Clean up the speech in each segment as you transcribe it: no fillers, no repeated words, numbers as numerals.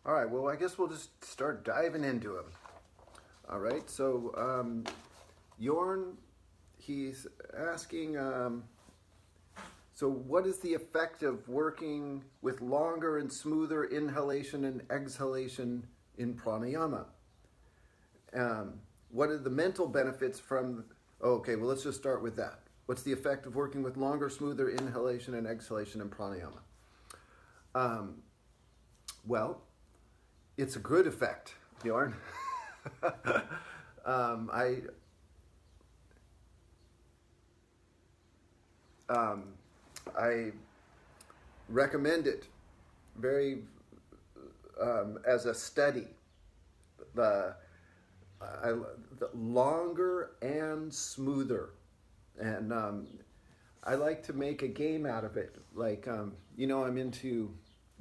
All right, well, I guess we'll just start diving into them. All right, so Jorn, he's asking, so what is the effect of working with longer and smoother inhalation and exhalation in pranayama? What are the mental benefits from, okay, well, let's just start with that. What's the effect of working with longer, smoother inhalation and exhalation in pranayama? Well, it's a good effect, Bjorn. I recommend it very as a study. The longer and smoother, and I like to make a game out of it. Like I'm into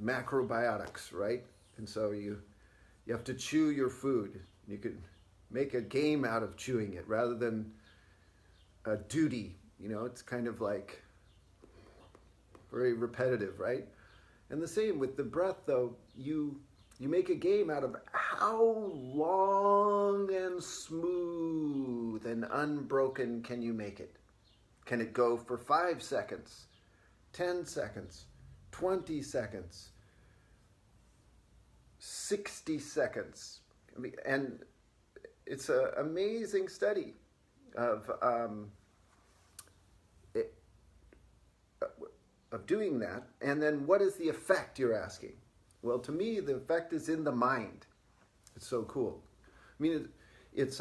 macrobiotics, right? And so you have to chew your food. You could make a game out of chewing it rather than a duty. It's kind of like very repetitive, right? And the same with the breath, though. You make a game out of how long and smooth and unbroken can you make it? Can it go for 5 seconds, 10 seconds, 20 seconds, 60 seconds? And it's an amazing study of doing that. And then what is the effect, you're asking? Well, to me, the effect is in the mind. It's so cool. I mean, it's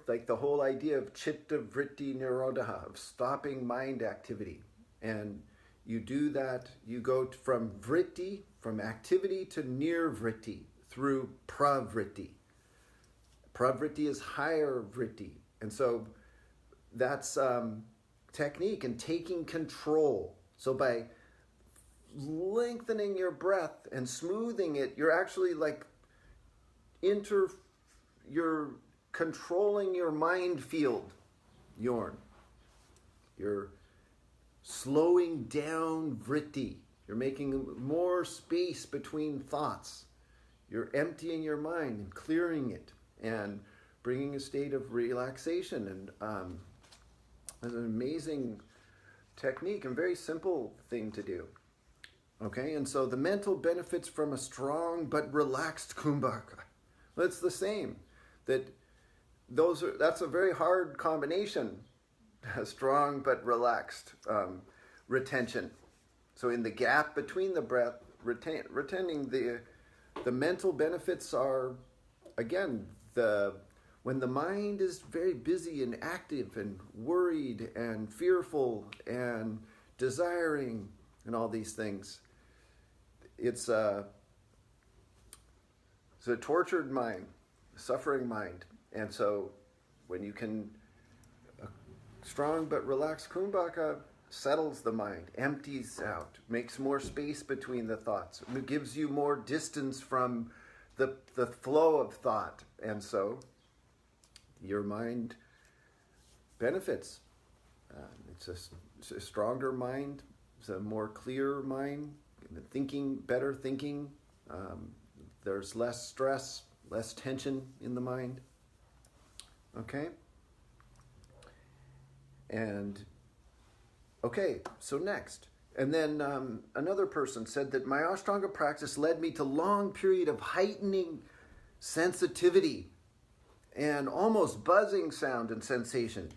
like the whole idea of chitta vritti nirodha, of stopping mind activity. And you do that, you go from vritti, from activity, to nirvritti through pravritti. Pravritti is higher vritti. And so that's technique and taking control. So by lengthening your breath and smoothing it, you're actually you're controlling your mind field, Jorn. You're slowing down vritti. You're making more space between thoughts. You're emptying your mind and clearing it and bringing a state of relaxation. And it's an amazing technique and very simple thing to do. Okay, and so the mental benefits from a strong but relaxed kumbahka. Well, it's the same. That's a very hard combination. A strong but relaxed retention. So in the gap between the breath, retaining the mental benefits are, again, when the mind is very busy and active and worried and fearful and desiring and all these things. It's a tortured mind, suffering mind. And so when you can, a strong but relaxed kumbhaka settles the mind, empties out, makes more space between the thoughts. It gives you more distance from the flow of thought. And so your mind benefits. It's a stronger mind. It's a more clear mind. Better thinking. There's less stress, less tension in the mind. Okay? And, okay, so next. And then another person said that my ashtanga practice led me to long period of heightening sensitivity and almost buzzing sound and sensation.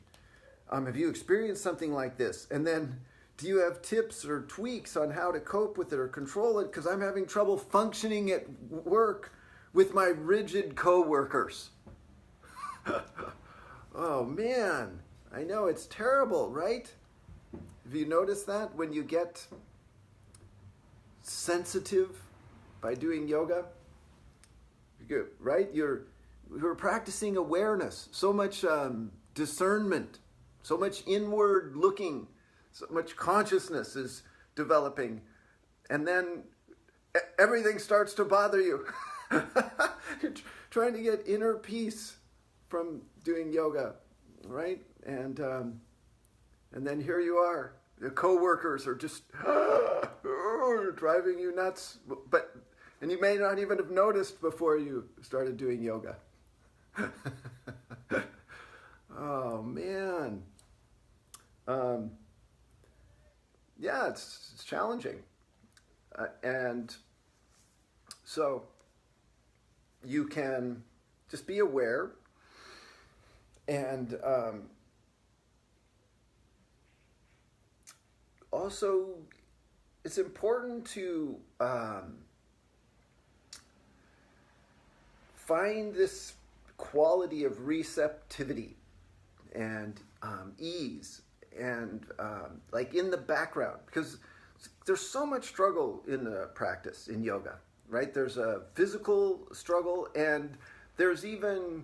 Have you experienced something like this? And then, do you have tips or tweaks on how to cope with it or control it? Because I'm having trouble functioning at work with my rigid coworkers. Oh man, I know, it's terrible, right? Have you noticed that when you get sensitive by doing yoga? Right? You're practicing awareness, so much discernment, so much inward looking, so much consciousness is developing, and then everything starts to bother you. You're trying to get inner peace from doing yoga, right? And then here you are. the coworkers are just driving you nuts, and you may not even have noticed before you started doing yoga. Oh man, yeah, it's challenging, and so you can just be aware, and also it's important to find this quality of receptivity and ease, and like in the background, because there's so much struggle in the practice in yoga, right? There's a physical struggle, and there's even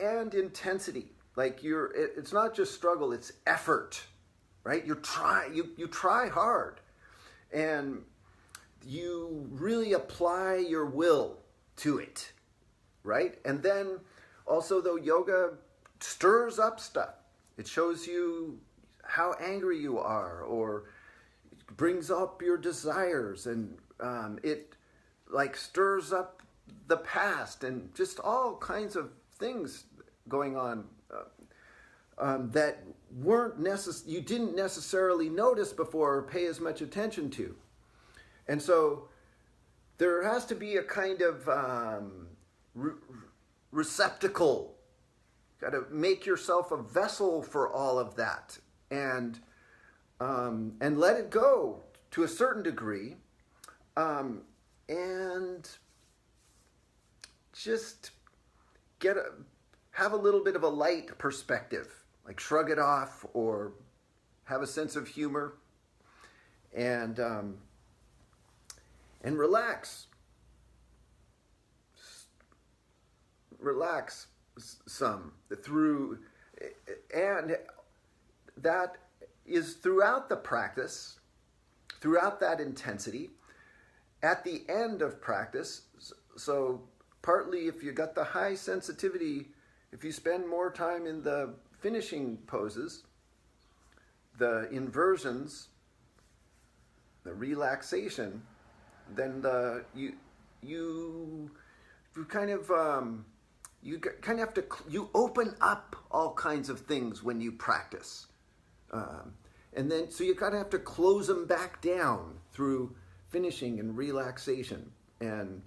and intensity. Like it's not just struggle, it's effort, right? You try hard, and you really apply your will to it, right? And then also, though, yoga stirs up stuff. It shows you how angry you are, or it brings up your desires, and it like stirs up the past, and just all kinds of things going on that you didn't necessarily notice before or pay as much attention to. And so there has to be a kind of receptacle. Got to make yourself a vessel for all of that, and let it go to a certain degree, and just have a little bit of a light perspective, like shrug it off, or have a sense of humor, and relax some through, and that is throughout the practice, throughout that intensity, at the end of practice. So partly if you got the high sensitivity, if you spend more time in the finishing poses, the inversions, the relaxation, then you kind of have to, you open up all kinds of things when you practice. And then, so you kind of have to close them back down through finishing and relaxation. And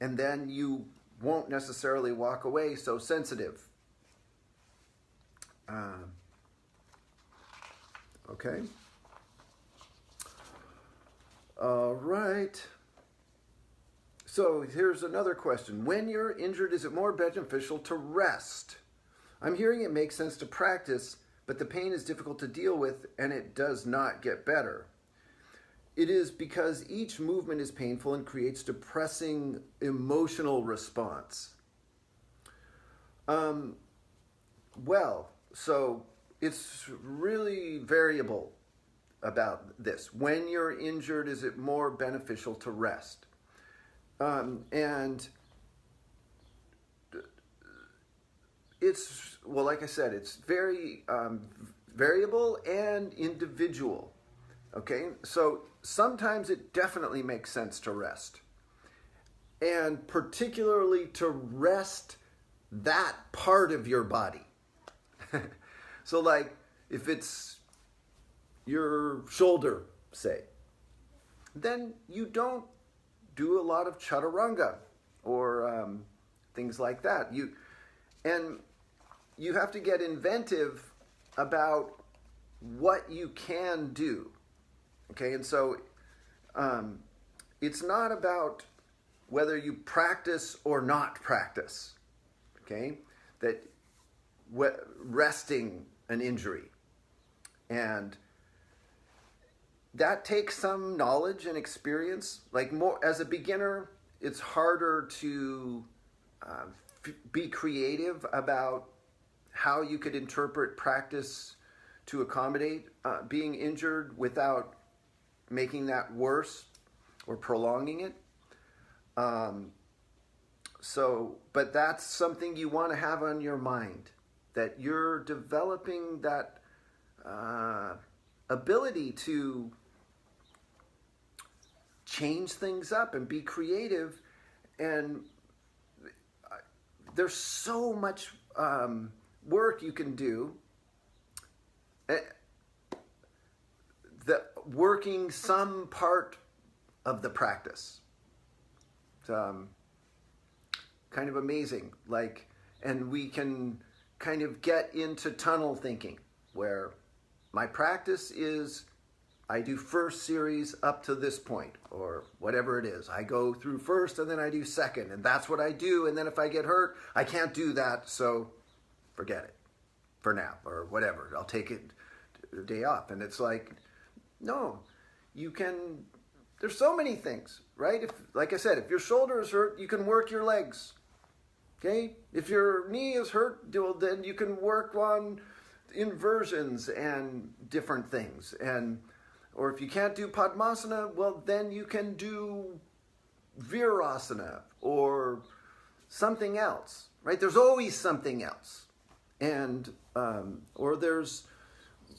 then you won't necessarily walk away so sensitive. Okay. All right. So here's another question. When you're injured, is it more beneficial to rest? I'm hearing it makes sense to practice, but the pain is difficult to deal with and it does not get better. It is because each movement is painful and creates depressing emotional response. Well, so it's really variable about this. When you're injured, is it more beneficial to rest? And it's, well, like I said, it's very variable and individual. Okay, so sometimes it definitely makes sense to rest, and particularly to rest that part of your body. So like if it's your shoulder, say, then you don't do a lot of chaturanga or things like that. You have to get inventive about what you can do. Okay, and so it's not about whether you practice or not practice. Okay, that resting an injury, and that takes some knowledge and experience. Like more as a beginner, it's harder to be creative about how you could interpret practice to accommodate being injured without making that worse or prolonging it. But that's something you want to have on your mind. that you're developing that ability to change things up and be creative. And there's so much work you can do. Working some part of the practice. It's kind of amazing. And we can kind of get into tunnel thinking, where my practice is I do first series up to this point, or whatever it is. I go through first and then I do second, and that's what I do. And then if I get hurt, I can't do that, so forget it for now, or whatever. I'll take it a day off. And it's like, no, you can, there's so many things, right? Like I said, if your shoulder is hurt, you can work your legs, okay? If your knee is hurt, then you can work on inversions and different things. Or if you can't do Padmasana, well, then you can do Virasana or something else, right? There's always something else. And, or there's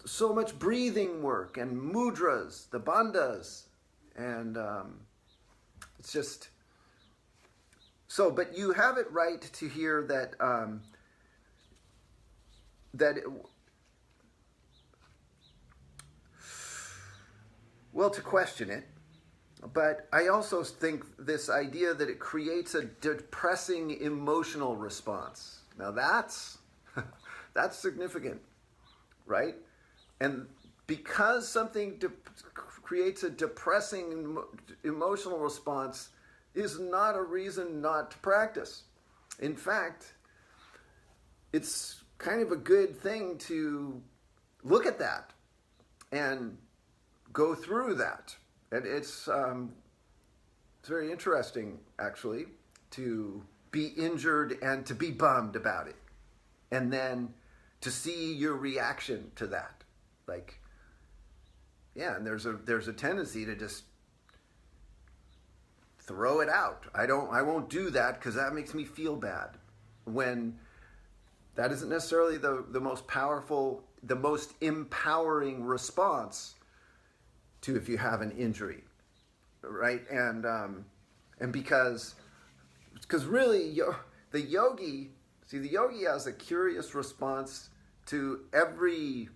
so much breathing work and mudras, the bandhas, and it's just so. But you have it right to hear that to question it. But I also think this idea that it creates a depressing emotional response. Now that's significant, right? And because something creates a depressing emotional response is not a reason not to practice. In fact, it's kind of a good thing to look at that and go through that. And it's very interesting, actually, to be injured and to be bummed about it. And then to see your reaction to that. And there's a tendency to just throw it out. I won't do that because that makes me feel bad. When that isn't necessarily the most powerful, the most empowering response to if you have an injury, right? And because really the yogi has a curious response to every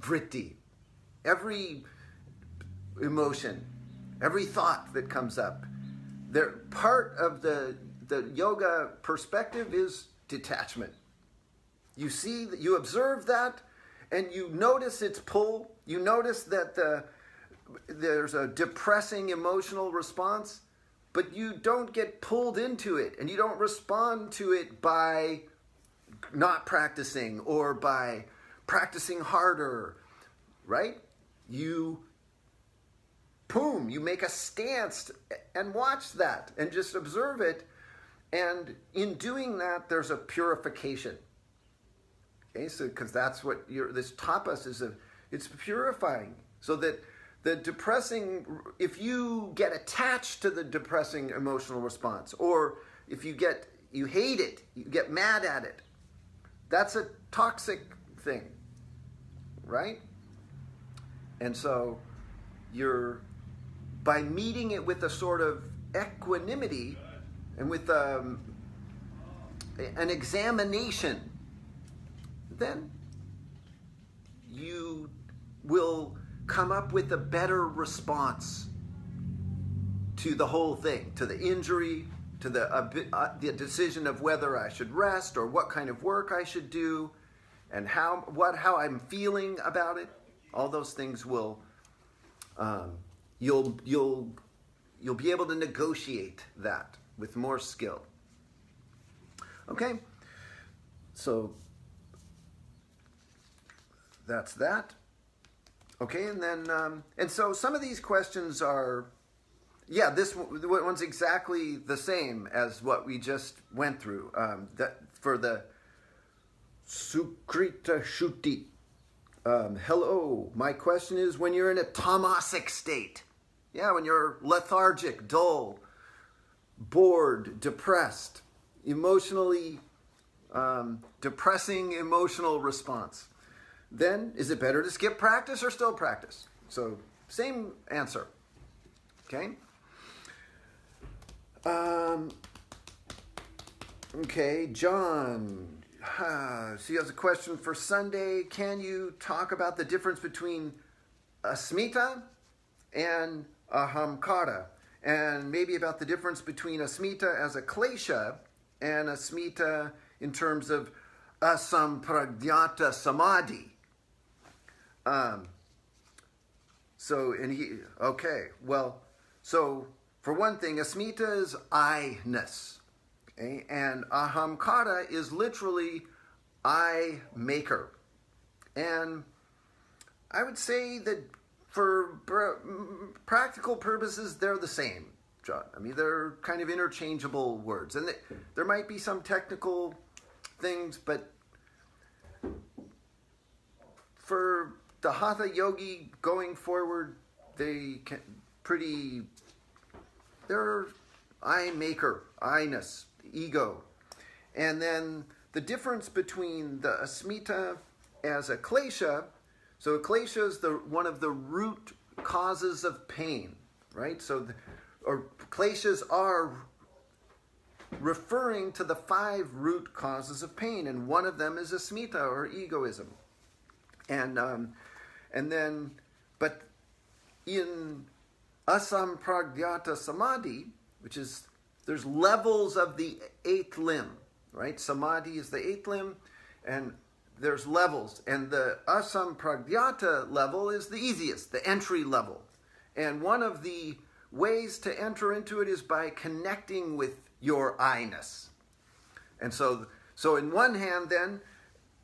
vritti, every emotion, every thought that comes up. Part of the yoga perspective is detachment. You see, you observe that, and you notice its pull. You notice that there's a depressing emotional response, but you don't get pulled into it, and you don't respond to it by not practicing or by practicing harder, right? You make a stance and watch that and just observe it. And in doing that, there's a purification. Okay, so because that's what this tapas is, it's purifying. So that the depressing, if you get attached to the depressing emotional response, or if you hate it, you get mad at it, that's a toxic thing, right? And so by meeting it with a sort of equanimity and with an examination, then you will come up with a better response to the whole thing, to the injury, to the decision of whether I should rest or what kind of work I should do, and how I'm feeling about it. All those things will you'll be able to negotiate that with more skill. Okay, so that's that. Okay, and then and so some of these questions are, this one's exactly the same as what we just went through. That for the Sukrita Shuti. Hello, my question is, when you're in a tamasic state, when you're lethargic, dull, bored, depressed, emotionally depressing emotional response. Then, is it better to skip practice or still practice? So, same answer. Okay? Okay, John. So he has a question for Sunday. Can you talk about the difference between asmita and ahamkara? And maybe about the difference between asmita as a klesha and asmita in terms of asampragyata samadhi. So for one thing, asmita is I-ness. Okay? And ahamkara is literally I maker. And I would say that for practical purposes, they're the same, John. I mean, they're kind of interchangeable words. And there might be some technical things, but for the hatha yogi going forward, they're I maker, I-ness, ego. And then the difference between the asmita as a klesha, so a klesha is one of the root causes of pain, right? Or kleshas are referring to the 5 root causes of pain, and one of them is asmita or egoism. But in asampragyata samadhi, which is, there's levels of the 8th limb, right? Samadhi is the 8th limb, and there's levels. And the asampragyata level is the easiest, the entry level. And one of the ways to enter into it is by connecting with your I-ness. And so in one hand, then,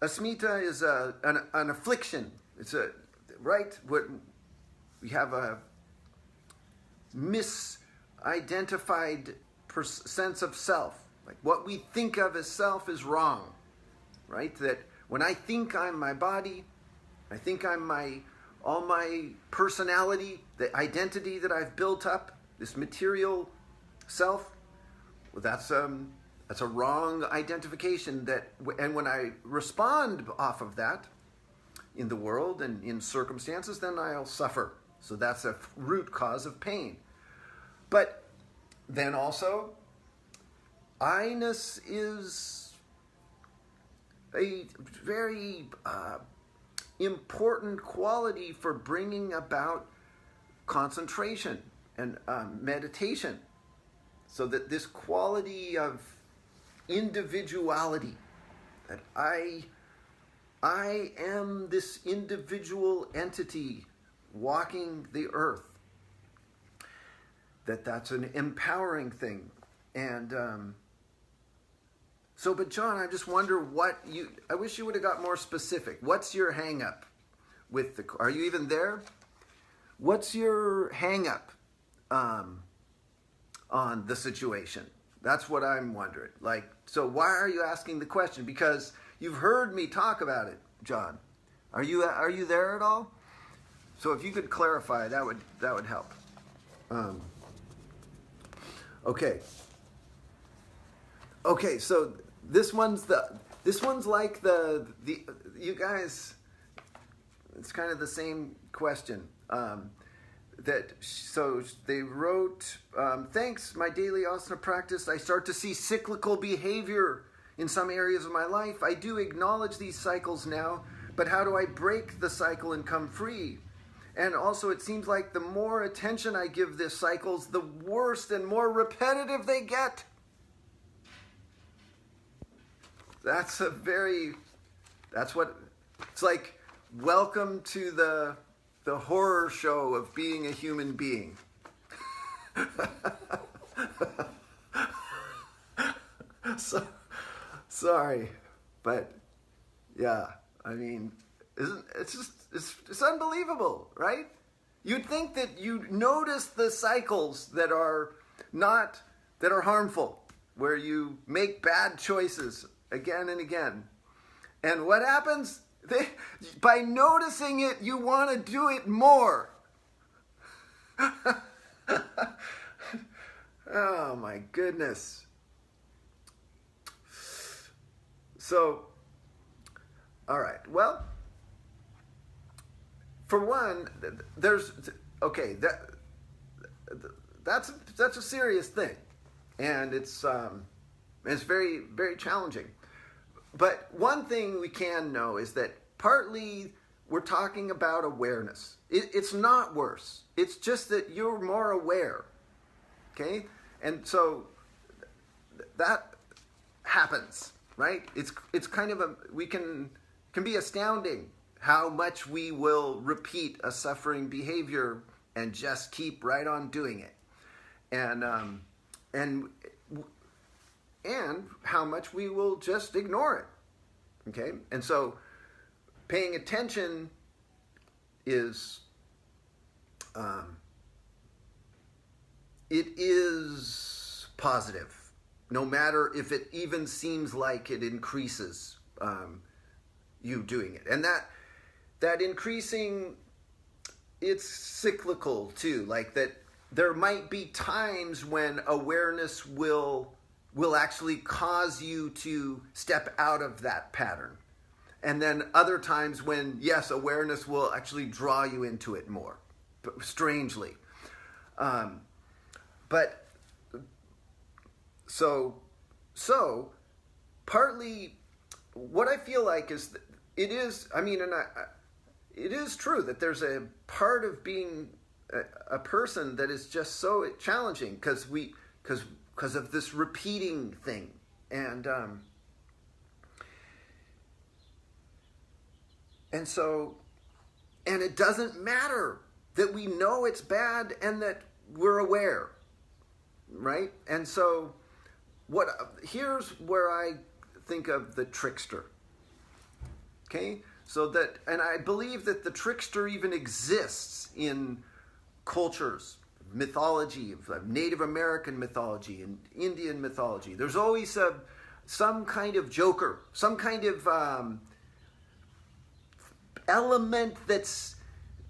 asmita is an affliction. It's we have a misidentified sense of self. Like what we think of as self is wrong, right? That when I think I'm my body, I think I'm all my personality, the identity that I've built up, this material self. Well, that's a wrong identification. And when I respond off of that in the world and in circumstances, then I'll suffer. So that's a root cause of pain. But then also, I-ness is a very important quality for bringing about concentration and meditation. So that this quality of individuality, that I am this individual entity walking the earth, that's an empowering thing. And but John, I just wonder I wish you would have got more specific. What's your hang up with are you even there? What's your hang up on the situation? That's what I'm wondering. So why are you asking the question? Because you've heard me talk about it, John. Are you there at all? So if you could clarify, that would help. Okay. Okay, so this one's like the you guys. It's kind of the same question. So they wrote, thanks, my daily asana practice, I start to see cyclical behavior in some areas of my life. I do acknowledge these cycles now, but how do I break the cycle and come free? And also it seems like the more attention I give these cycles, the worse and more repetitive they get. It's like, welcome to the horror show of being a human being. Sorry, but yeah, I mean, it's unbelievable, right? You'd think that you'd notice the cycles that are harmful, where you make bad choices again and again. And what happens? By noticing it, you want to do it more. Oh my goodness. So, all right. Well, for one, there's okay. That's a serious thing, and it's very, very challenging. But one thing we can know is that partly we're talking about awareness. It's not worse. It's just that you're more aware. Okay, and so that happens, right? It's kind of can be astounding how much we will repeat a suffering behavior and just keep right on doing it, and how much we will just ignore it. Okay, and so paying attention is it is positive, no matter if it even seems like it increases you doing it, and that increasing, it's cyclical too. Like that, there might be times when awareness will actually cause you to step out of that pattern. And then other times when, yes, awareness will actually draw you into it more, strangely. But so partly what I feel like is that it is, I mean, it is true that there's a part of being a person that is just so challenging because of this repeating thing, and it doesn't matter that we know it's bad and that we're aware, right? And so here's where I think of the trickster. Okay, so that, and I believe that the trickster even exists in cultures, mythology, Native American mythology and Indian mythology. There's always some kind of joker, some kind of element that's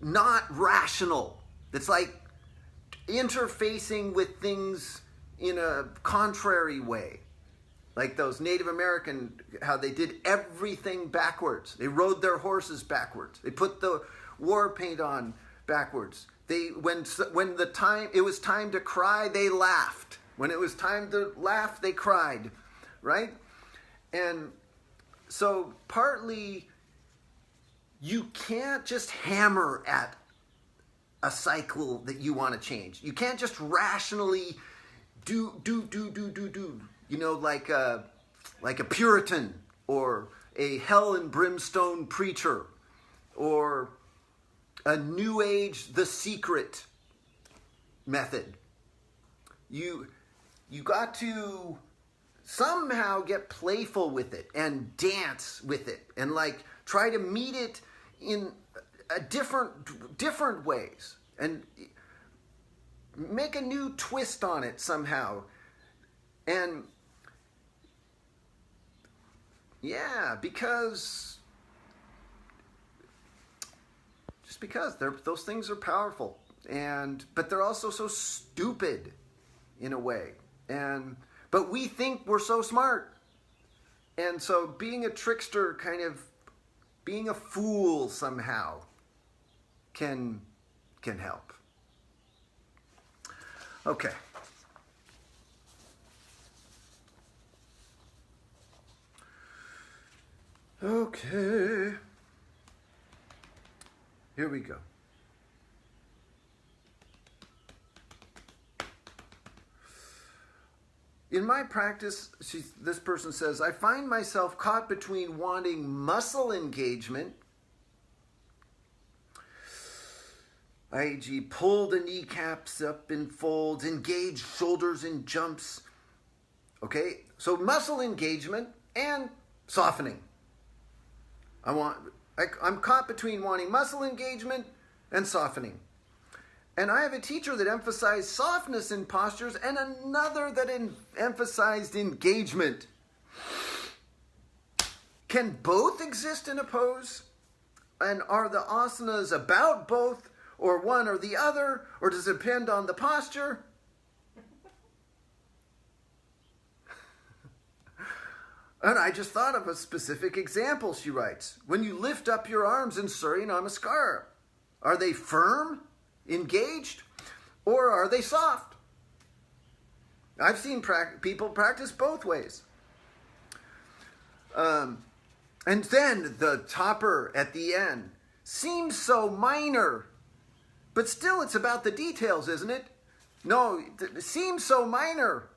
not rational, that's like interfacing with things in a contrary way. Like those Native American, how they did everything backwards. They rode their horses backwards. They put the war paint on backwards. When it was time to cry, they laughed. When it was time to laugh, they cried, right? And so partly you can't just hammer at a cycle that you want to change. You can't just rationally do. You know, like a Puritan or a hell and brimstone preacher or a New Age The Secret method. You got to somehow get playful with it and dance with it and like try to meet it in a different ways and make a new twist on it somehow. And yeah, because those things are powerful, but they're also so stupid in a way. But we think we're so smart. And so being a trickster, kind of being a fool somehow can help. Okay. Okay. Here we go. In my practice, this person says, I find myself caught between wanting muscle engagement, i.e. pull the kneecaps up in folds, engage shoulders in jumps. Okay, so muscle engagement and softening. I'm caught between wanting muscle engagement and softening. And I have a teacher that emphasized softness in postures and another that emphasized engagement. Can both exist in a pose? And are the asanas about both, or one or the other, or does it depend on the posture? And I just thought of a specific example, she writes. When you lift up your arms in Surya Namaskara, are they firm, engaged, or are they soft? I've seen people practice both ways. And then the topper at the end seems so minor, but still it's about the details, isn't it? No, it seems so minor.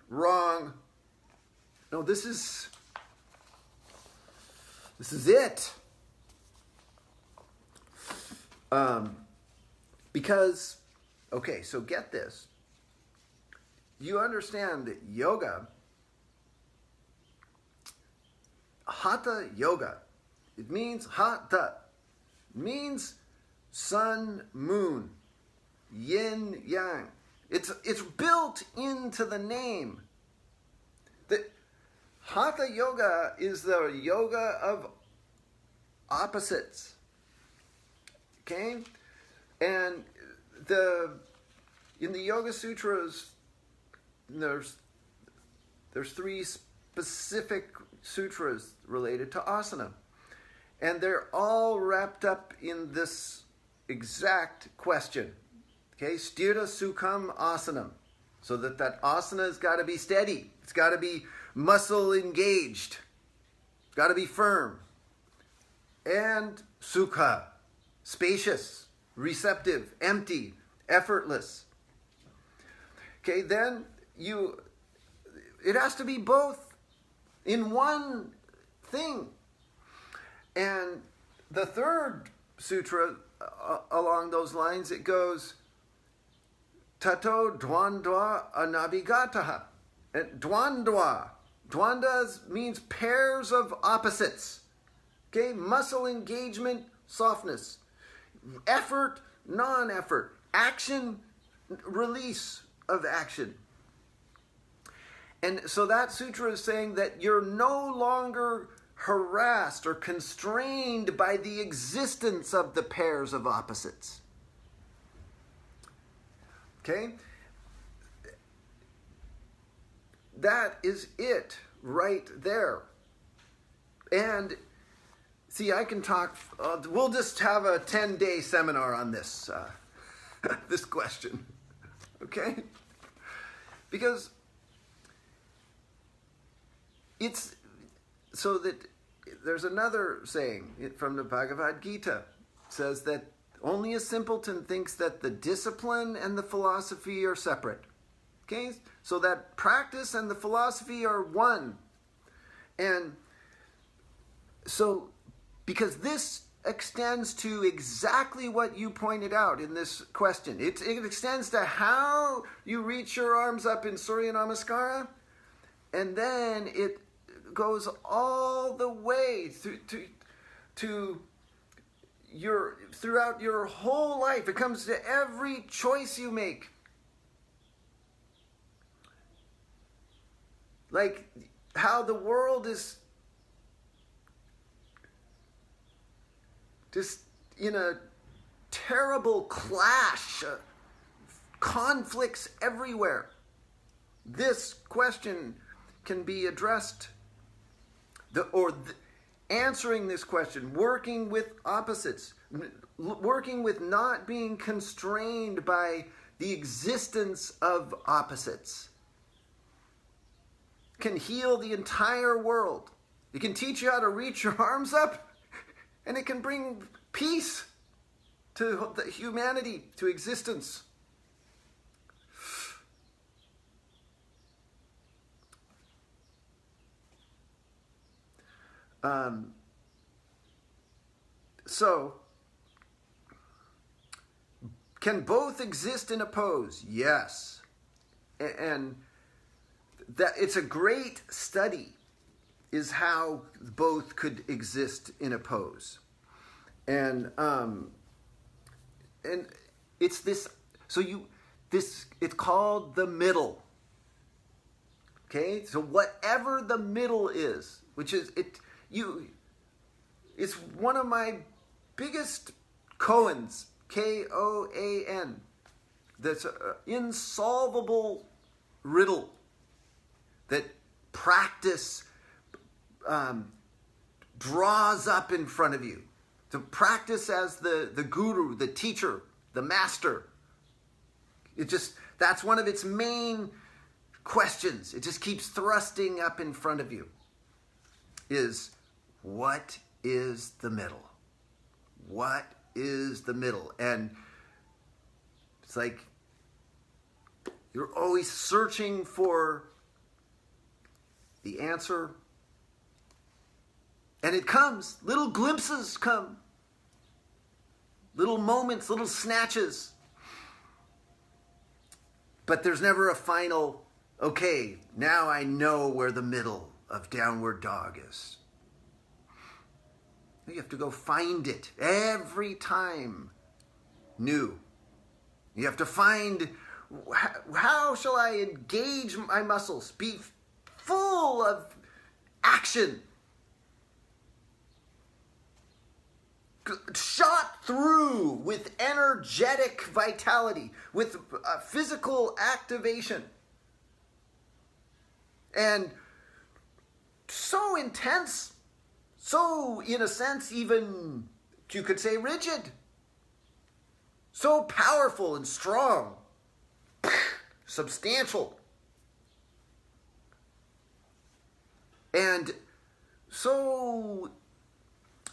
Wrong. No, this is it. Because, okay, so get this. You understand that yoga, hatha yoga, it means hatha. It means sun, moon, yin, yang. It's built into the name. The Hatha yoga is the yoga of opposites. Okay? And in the Yoga Sutras, there's 3 specific sutras related to asana. And they're all wrapped up in this exact question. Okay? Sthira sukham asanam. So that asana has got to be steady. It's got to be muscle engaged. It's got to be firm. And sukha, spacious, receptive, empty, effortless. Okay, then it has to be both in one thing. And the third sutra along those lines, it goes, Tato dvandva anabhigataha. And dvandva means pairs of opposites. Okay, muscle engagement, softness. Effort, non-effort. Action, release of action. And so that sutra is saying that you're no longer harassed or constrained by the existence of the pairs of opposites. Okay? That is it right there. And see, I can talk, we'll just have a 10-day seminar on this, this question. Okay? Because it's, so that there's another saying from the Bhagavad Gita. It says that only a simpleton thinks that the discipline and the philosophy are separate. Okay? So that practice and the philosophy are one. And so, because this extends to exactly what you pointed out in this question. It extends to how you reach your arms up in Surya Namaskara, and then it goes all the way to throughout your whole life. It comes to every choice you make. Like how the world is just in a terrible clash, conflicts everywhere. This question can be addressed, answering this question, working with opposites, working with not being constrained by the existence of opposites, can heal the entire world. It can teach you how to reach your arms up, and it can bring peace to the humanity, to existence. So, can both exist in a pose? Yes. And that it's a great study is how both could exist in a pose. And it's this, so it's called the middle. Okay? So whatever the middle is, which is it's one of my biggest koans, K-O-A-N. That's an insolvable riddle that practice draws up in front of you. To practice as the guru, the teacher, the master. That's one of its main questions. It just keeps thrusting up in front of you. Is, what is the middle? What is the middle? And it's like you're always searching for the answer. And it comes. Little glimpses come. Little moments, little snatches. But there's never a final, okay, now I know where the middle of downward dog is. You have to go find it every time new. You have to find, how shall I engage my muscles? Be full of action. Shot through with energetic vitality, with physical activation. And so intense, so in a sense even, you could say, rigid. So powerful and strong, substantial. And so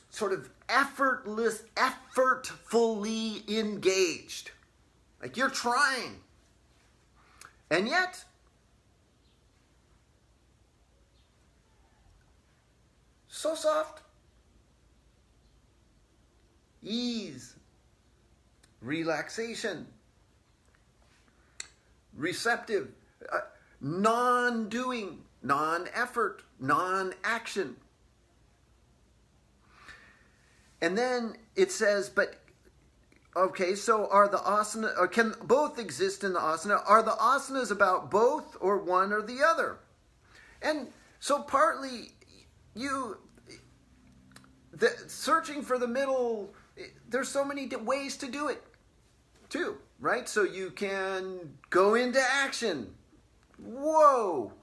sort of effortfully engaged. Like you're trying. And yet, so soft. Ease. Relaxation. Receptive. Non-doing. Non-effort. Non-action. And then it says, but, okay, so are the asana, or can both exist in the asana? Are the asanas about both or one or the other? And so partly searching for the middle, there's so many ways to do it too, right? So you can go into action, whoa,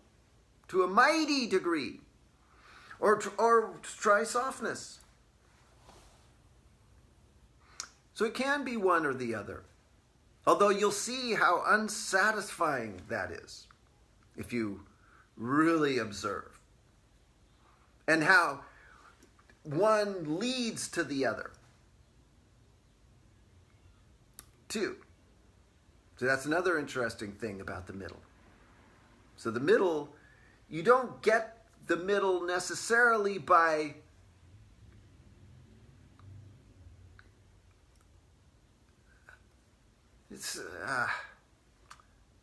to a mighty degree, or try softness. So it can be one or the other. Although you'll see how unsatisfying that is if you really observe. And how one leads to the other. Too. So that's another interesting thing about the middle. So the middle, you don't get the middle necessarily by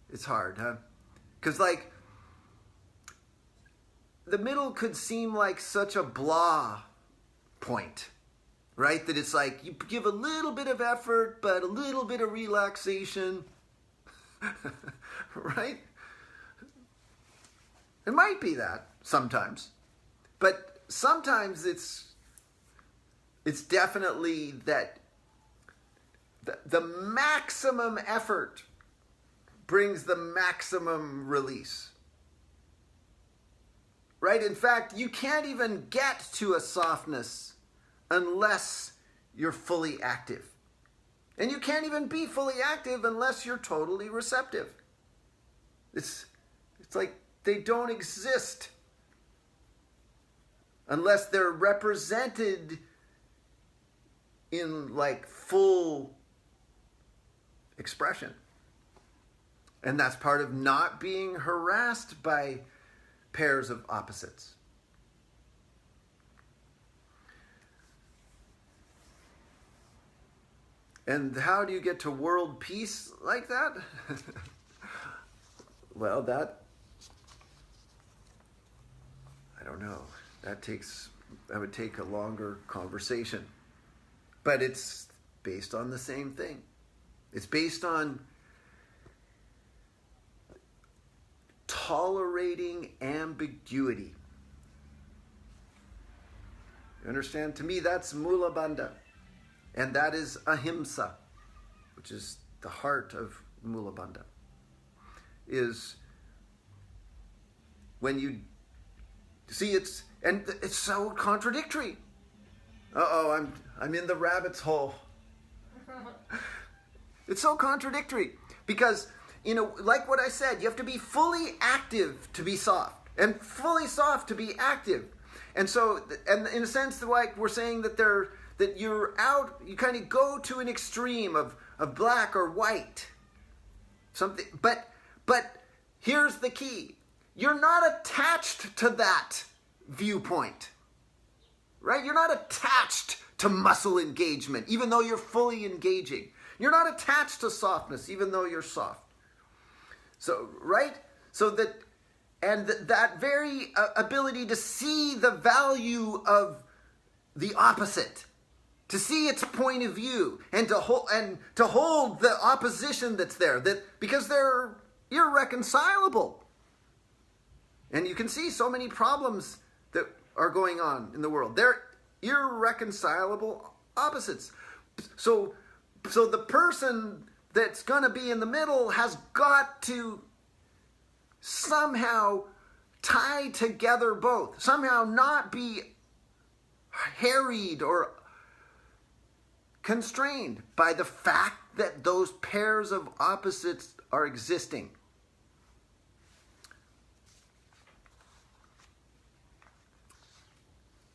it's hard, huh? Because like the middle could seem like such a blah point, right? That it's like you give a little bit of effort, but a little bit of relaxation, right? It might be that sometimes, but sometimes it's definitely that the maximum effort brings the maximum release. Right? In fact, you can't even get to a softness unless you're fully active. And you can't even be fully active unless you're totally receptive. It's like they don't exist unless they're represented in like full expression. And that's part of not being harassed by pairs of opposites. And how do you get to world peace like that? Well, I don't know. That would take a longer conversation. But it's based on the same thing. It's based on tolerating ambiguity. You understand? To me, that's mula bandha. And that is ahimsa, which is the heart of mula bandha. Is when you See, it's so contradictory. Uh-oh, I'm in the rabbit's hole. It's so contradictory because, like what I said, you have to be fully active to be soft and fully soft to be active. And so, and in a sense, like we're saying that you're out, you kind of go to an extreme of black or white. Something, but here's the key. You're not attached to that viewpoint. Right? You're not attached to muscle engagement, even though you're fully engaging. You're not attached to softness, even though you're soft. So, right? So that very ability to see the value of the opposite, to see its point of view, and to hold the opposition that's there, because they're irreconcilable. And you can see so many problems that are going on in the world. They're irreconcilable opposites. So the person that's going to be in the middle has got to somehow tie together both. Somehow not be harried or constrained by the fact that those pairs of opposites are existing.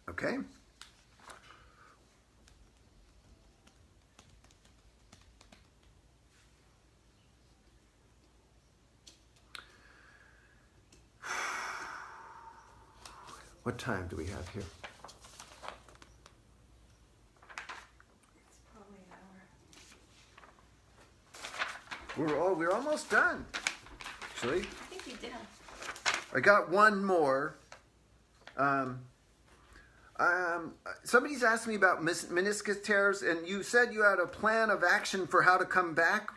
Okay? What time do we have here? It's probably an hour. We're almost done. Actually, I think we did. I got one more. Somebody's asked me about meniscus tears, and you said you had a plan of action for how to come back.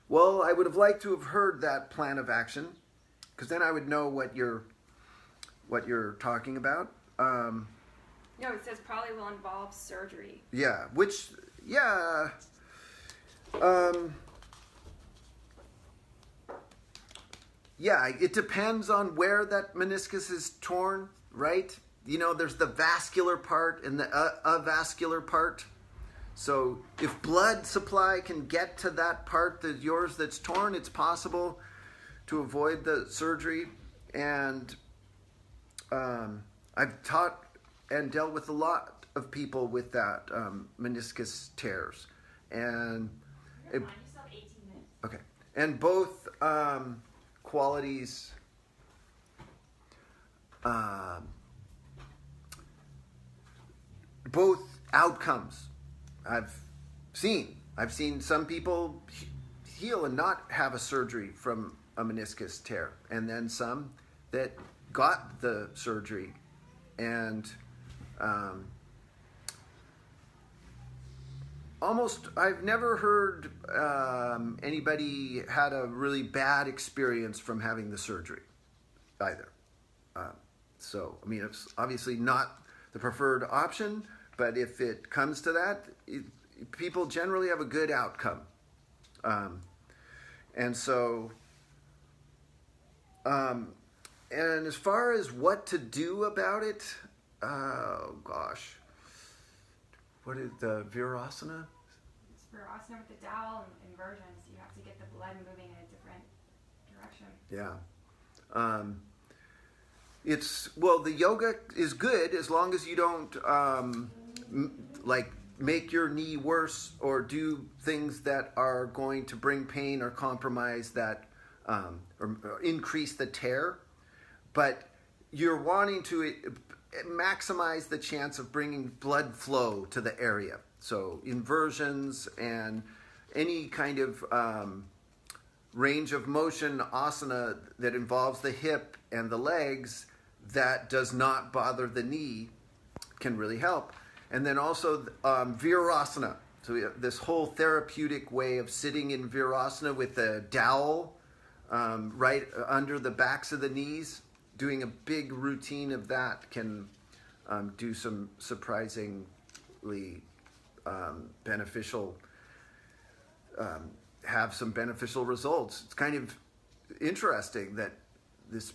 Well, I would have liked to have heard that plan of action, because then I would know what you're talking about. No, it says probably will involve surgery. Yeah, yeah, it depends on where that meniscus is torn, right? There's the vascular part and the avascular part. So if blood supply can get to that part that yours that's torn, it's possible to avoid the surgery. And I've taught and dealt with a lot of people with that meniscus tears. And You still have 18 minutes. okay, and both qualities. Both outcomes I've seen. I've seen some people heal and not have a surgery from a meniscus tear, and then some that got the surgery and I've never heard anybody had a really bad experience from having the surgery either. So, I mean, it's obviously not the preferred option, but if it comes to that, people generally have a good outcome. And so, and as far as what to do about it, oh gosh, what is the Virasana? It's Virasana with the dowel and inversions. You have to get the blood moving in a different direction. Yeah. The yoga is good as long as you don't make your knee worse or do things that are going to bring pain or compromise that or increase the tear. But you're wanting to maximize the chance of bringing blood flow to the area. So inversions and any kind of range of motion asana that involves the hip and the legs that does not bother the knee can really help. And then also Virasana. So we have this whole therapeutic way of sitting in Virasana with the dowel right under the backs of the knees. Doing a big routine of that can do some surprisingly beneficial, have some beneficial results. It's kind of interesting that this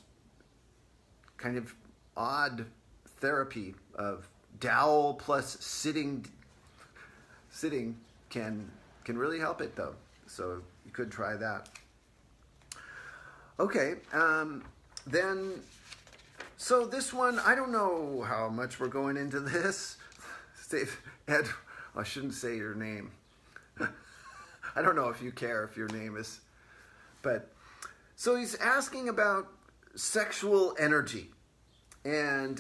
kind of odd therapy of dowel plus sitting can really help it though. So you could try that. Okay, then, so this one, I don't know how much we're going into this. Ed, I shouldn't say your name. I don't know if you care if your name is, but, so he's asking about sexual energy. And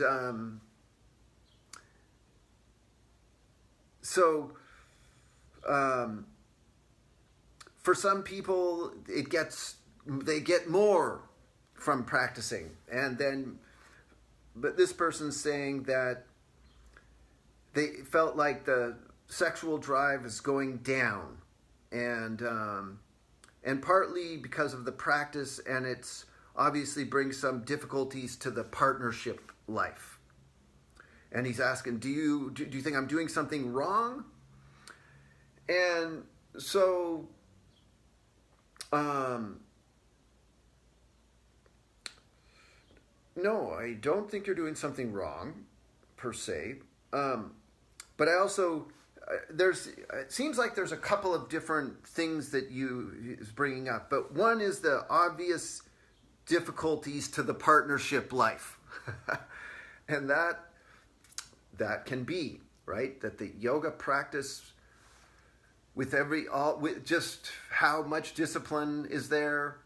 for some people, they get more from practicing. And then, but this person's saying that they felt like the sexual drive is going down. And partly because of the practice, and it's obviously brings some difficulties to the partnership life. And he's asking, do you think I'm doing something wrong? And so, no, I don't think you're doing something wrong, per se. But I also, it seems like there's a couple of different things that is bringing up. But one is the obvious difficulties to the partnership life. And that can be, right? That the yoga practice with just how much discipline is there,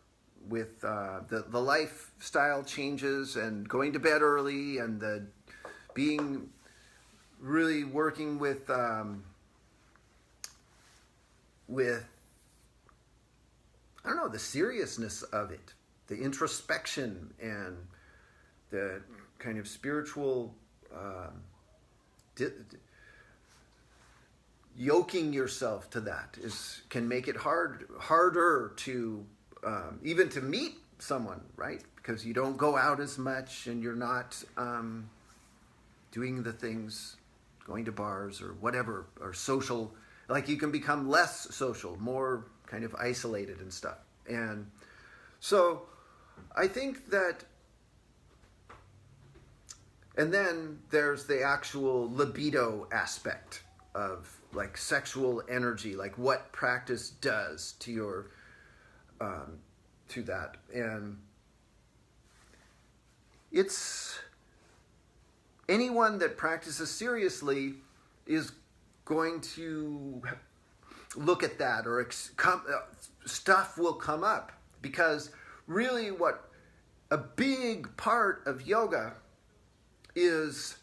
with the lifestyle changes and going to bed early, and the being really working with I don't know, the seriousness of it, the introspection and the kind of spiritual yoking yourself to that can make it harder to even to meet someone, right? Because you don't go out as much, and you're not doing the things, going to bars or whatever, or social. Like, you can become less social, more kind of isolated and stuff. And so I think that, and then there's the actual libido aspect of like sexual energy, like what practice does to your to that. And it's anyone that practices seriously is going to look at that, or stuff will come up, because really what a big part of yoga is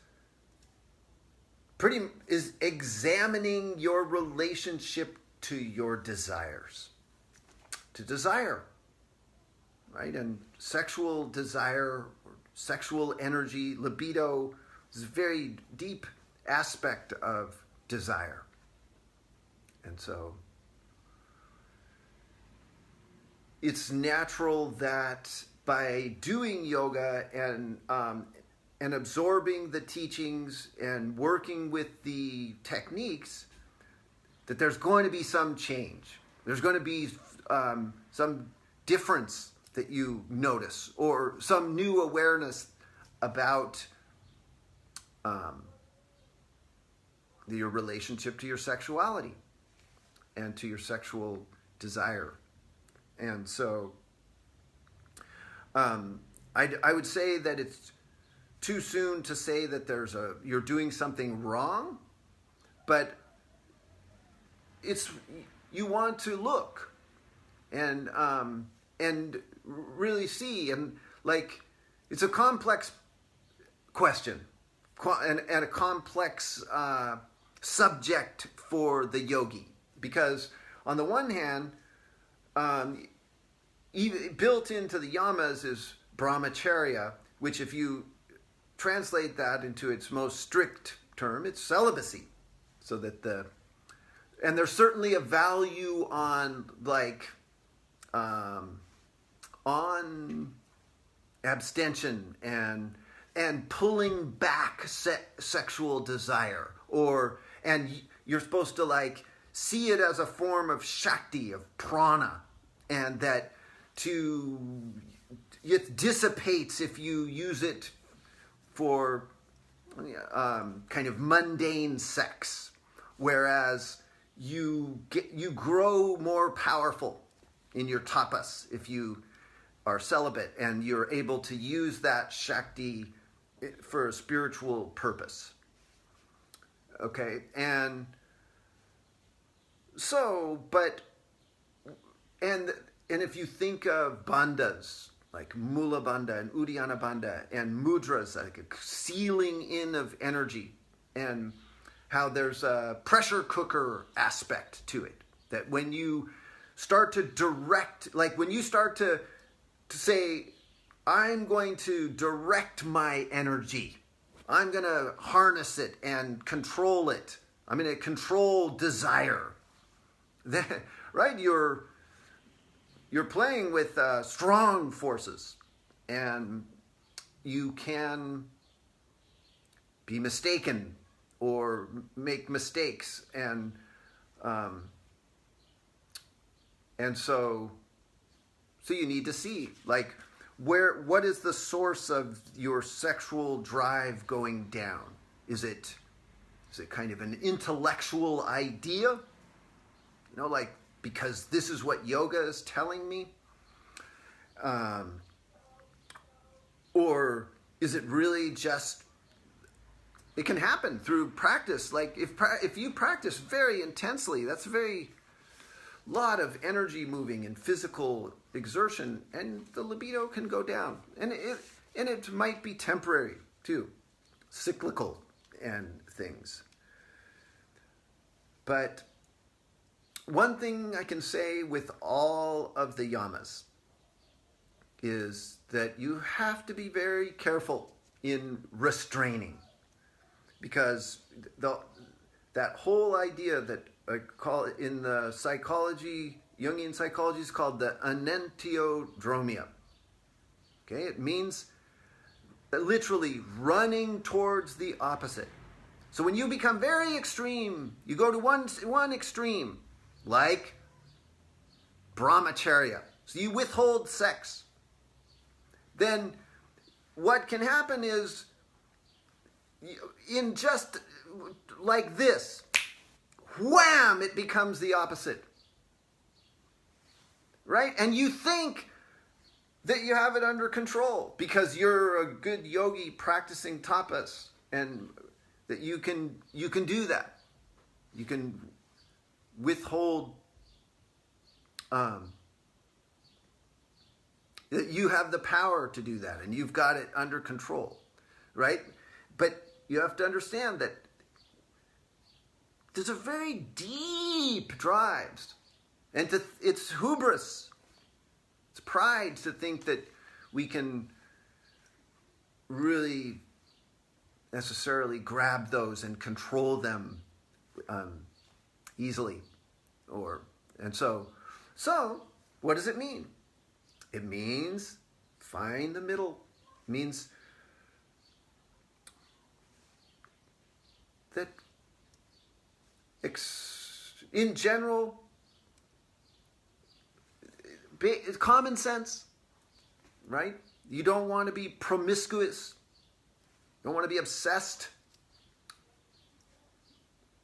examining your relationship to your desires. To desire, right? And sexual desire, or sexual energy, libido, is a very deep aspect of desire. And so it's natural that by doing yoga and absorbing the teachings and working with the techniques, that there's going to be some change. There's going to be some difference that you notice, or some new awareness about your relationship to your sexuality and to your sexual desire. And so I would say that it's too soon to say that you're doing something wrong, but you want to look and really see, and like, it's a complex question and a complex subject for the yogi, because on the one hand, even built into the yamas is brahmacharya, which if you translate that into its most strict term, it's celibacy. So that and there's certainly a value on on abstention and pulling back sexual desire, and you're supposed to see it as a form of shakti, of prana, and that it dissipates if you use it for kind of mundane sex, whereas you grow more powerful in your tapas if you are celibate, and you're able to use that Shakti for a spiritual purpose. Okay, and so, and if you think of bandhas, like Mula Bandha and Uddiyana Bandha, and mudras, like a sealing in of energy, and how there's a pressure cooker aspect to it, that when you start to direct, like when you start to say, I'm going to direct my energy, I'm going to harness it and control it, I'm going to control desire, then, right, you're playing with strong forces, and you can be mistaken or make mistakes, and so you need to see, like, what is the source of your sexual drive going down? Is it kind of an intellectual idea? You know, like, because this is what yoga is telling me? Or is it really just, it can happen through practice. Like if you practice very intensely, that's a very lot of energy moving and physical exertion, and the libido can go down. And it might be temporary too, cyclical and things. But one thing I can say with all of the yamas is that you have to be very careful in restraining, because that whole idea that I call it in the psychology, Jungian psychology, is called the enantiodromia. Okay, it means literally running towards the opposite. So when you become very extreme, you go to one extreme, like brahmacharya, so you withhold sex, then what can happen is, in just like this, wham, it becomes the opposite. Right? And you think that you have it under control because you're a good yogi practicing tapas, and that you can do that. You can withhold, that you have the power to do that, and you've got it under control, right? But you have to understand that there's a very deep drive, and it's hubris, it's pride to think that we can really necessarily grab those and control them easily, so what does it mean? It means find the middle. It means that in general, it's common sense, right? You don't want to be promiscuous. You don't want to be obsessed.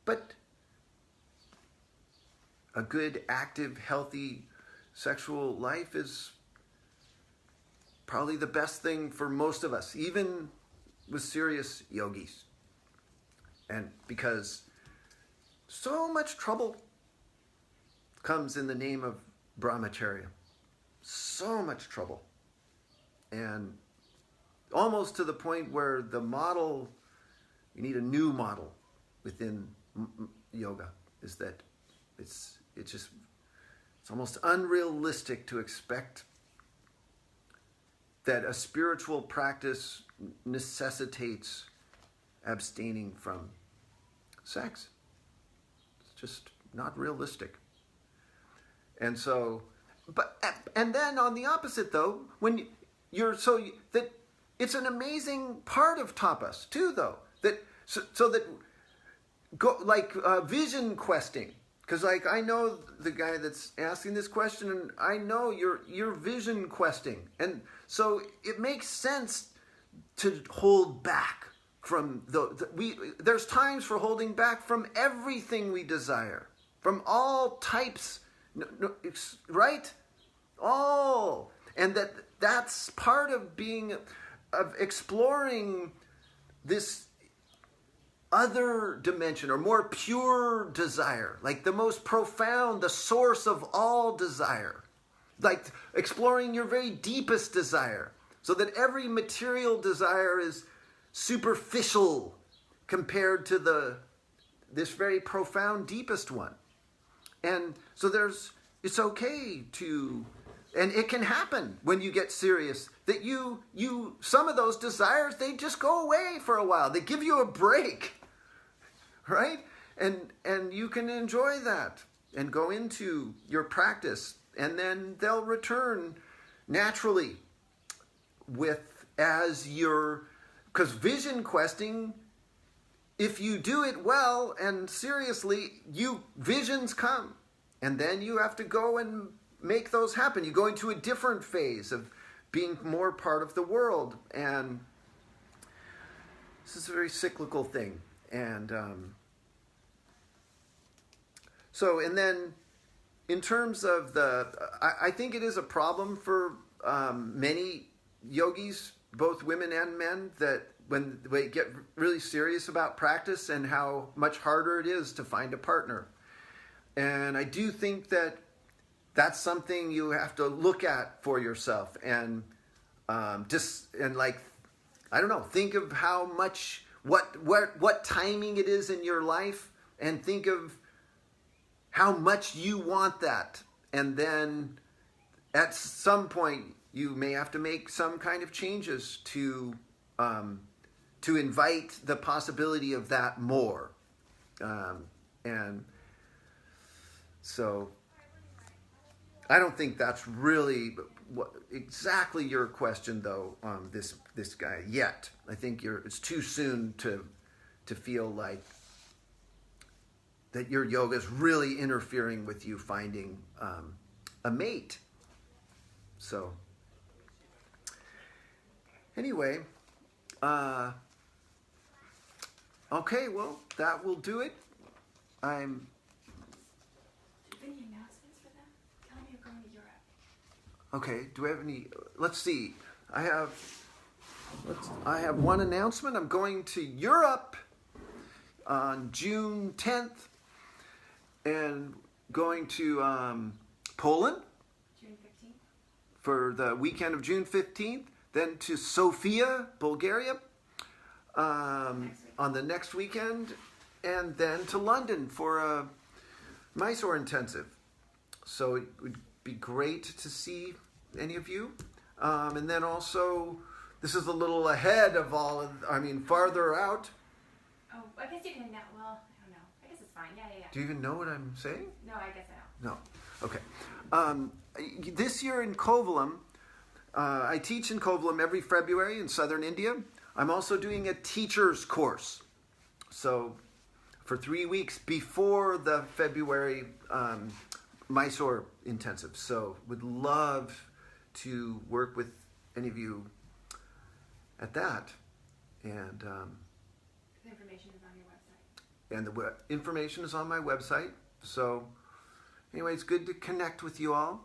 But a good, active, healthy sexual life is probably the best thing for most of us, even with serious yogis. And because so much trouble comes in the name of brahmacharya. So much trouble. And almost to the point where the model, you need a new model within yoga, is that it's almost unrealistic to expect that a spiritual practice necessitates abstaining from sex. It's just not realistic. And so, and then on the opposite though, when that it's an amazing part of tapas too though, that so that go like vision questing. Because like I know the guy that's asking this question, and I know you're vision questing, and so it makes sense to hold back from there's times for holding back from everything we desire, from all types, right? All. And that's part of exploring this other dimension or more pure desire, like the most profound, the source of all desire, like exploring your very deepest desire, so that every material desire is superficial compared to this very profound, deepest one. And so it's okay to, and it can happen when you get serious, that some of those desires, they just go away for a while. They give you a break, right? And you can enjoy that and go into your practice, and then they'll return naturally because vision questing, if you do it well and seriously, visions come. And then you have to go and make those happen. You go into a different phase of being more part of the world. And this is a very cyclical thing. And and then in terms of I think it is a problem for many yogis, both women and men, that when they get really serious about practice and how much harder it is to find a partner. And I do think that that's something you have to look at for yourself, and I don't know, think of how much, what timing it is in your life, and think of how much you want that. And then at some point you may have to make some kind of changes to invite the possibility of that more. And so I don't think that's really exactly your question, though, this guy, yet. I think it's too soon to feel like that your yoga is really interfering with you finding a mate. So anyway, okay, well, that will do it. Any announcements for them? Tell them you're going to Europe. Okay, do I have any? Let's see. I have one announcement. I'm going to Europe on June 10th, and going to Poland June 15th. For the weekend of June 15th, then to Sofia, Bulgaria on the next weekend, and then to London for a Mysore intensive. So it would be great to see any of you. And then also, this is a little ahead of farther out. Oh, I guess you can, well, I don't know. I guess it's fine. Yeah. Do you even know what I'm saying? No, I guess I don't. No. Okay. This year in Kovalam, I teach in Kovalam every February in southern India. I'm also doing a teacher's course. So for 3 weeks before the February Mysore intensive. So would love to work with any of you at that. And The information is on your website. And the information is on my website. So anyway, it's good to connect with you all.